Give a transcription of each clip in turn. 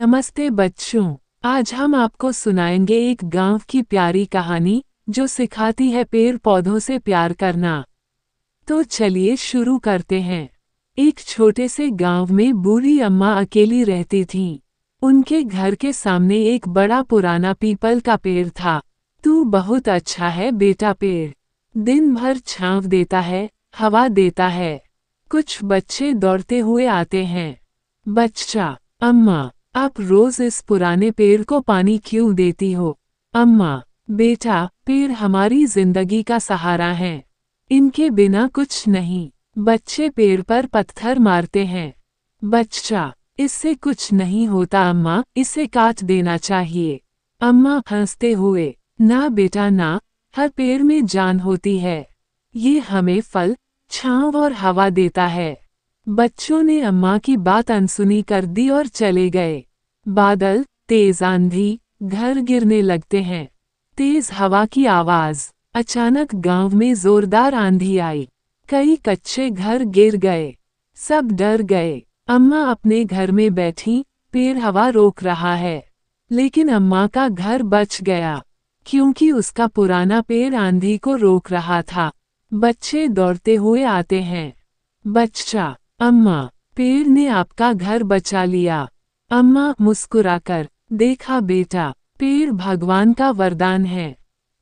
नमस्ते बच्चों। आज हम आपको सुनाएंगे एक गांव की प्यारी कहानी जो सिखाती है पेड़ पौधों से प्यार करना। तो चलिए शुरू करते हैं। एक छोटे से गांव में बूढ़ी अम्मा अकेली रहती थीं। उनके घर के सामने एक बड़ा पुराना पीपल का पेड़ था। तू बहुत अच्छा है बेटा पेड़। दिन भर छांव देता है, हवा देता है। कुछ बच्चे दौड़ते हुए आते हैं। बच्चा, अम्मा, आप रोज इस पुराने पेड़ को पानी क्यों देती हो? अम्मा, बेटा, पेड़ हमारी जिंदगी का सहारा है। इनके बिना कुछ नहीं। बच्चे पेड़ पर पत्थर मारते हैं। बच्चा, इससे कुछ नहीं होता अम्मा, इसे काट देना चाहिए। अम्मा हंसते हुए, ना बेटा ना, हर पेड़ में जान होती है। ये हमें फल, छांव और हवा देता है। बच्चों ने अम्मा की बात अनसुनी कर दी और चले गए। बादल, तेज आंधी, घर गिरने लगते हैं। तेज हवा की आवाज। अचानक गांव में जोरदार आंधी आई। कई कच्चे घर गिर गए। सब डर गए। अम्मा अपने घर में बैठी, पेड़ हवा रोक रहा है। लेकिन अम्मा का घर बच गया, क्योंकि उसका पुराना पेड़ आंधी को रोक रहा था। बच्चे दौड़ते हुए आते हैं। बच्चा, अम्मा, पेड़ ने आपका घर बचा लिया। अम्मा मुस्कुराकर, देखा बेटा, पेड़ भगवान का वरदान है।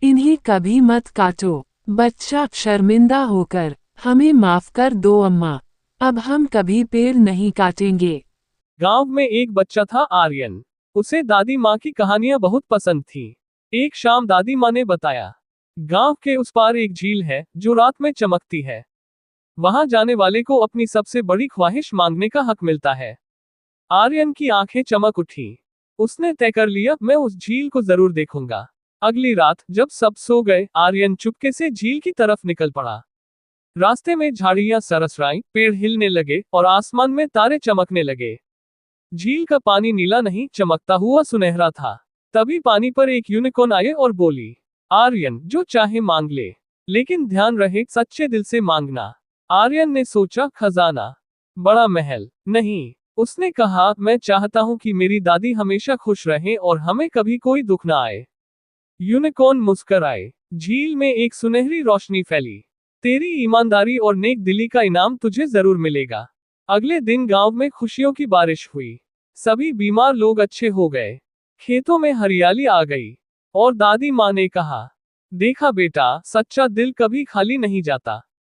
इन्हें कभी मत काटो। बच्चा शर्मिंदा होकर, हमें माफ कर दो अम्मा, अब हम कभी पेड़ नहीं काटेंगे। गांव में एक बच्चा था आर्यन। उसे दादी माँ की कहानियां बहुत पसंद थी। एक शाम दादी माँ ने बताया, गांव के उस पार एक झील है जो रात में चमकती है। वहां जाने वाले को अपनी सबसे बड़ी ख्वाहिश मांगने का हक मिलता है। आर्यन की आंखें चमक उठी। उसने तय कर लिया, मैं उस झील को जरूर देखूंगा। अगली रात जब सब सो गए, आर्यन चुपके से झील की तरफ निकल पड़ा। रास्ते में झाड़ियां सरसराईं, पेड़ हिलने लगे और आसमान में तारे चमकने लगे। झील का पानी नीला नहीं, चमकता हुआ सुनहरा था। तभी पानी पर एक यूनिकॉर्न आए और बोली, आर्यन, जो चाहे मांग ले, लेकिन ध्यान रहे सच्चे दिल से मांगना। आर्यन ने सोचा, खजाना, बड़ा महल नहीं। उसने कहा, मैं चाहता हूं कि मेरी दादी हमेशा खुश रहे और हमें कभी कोई दुख ना आए। यूनिकॉर्न मुस्कुराए। झील में एक सुनहरी रोशनी फैली। तेरी ईमानदारी और नेक दिली का इनाम तुझे जरूर मिलेगा। अगले दिन गांव में खुशियों की बारिश हुई। सभी बीमार लोग अच्छे हो गए। खेतों में हरियाली आ गई। और दादी माँ ने कहा, देखा बेटा, सच्चा दिल कभी खाली नहीं जाता।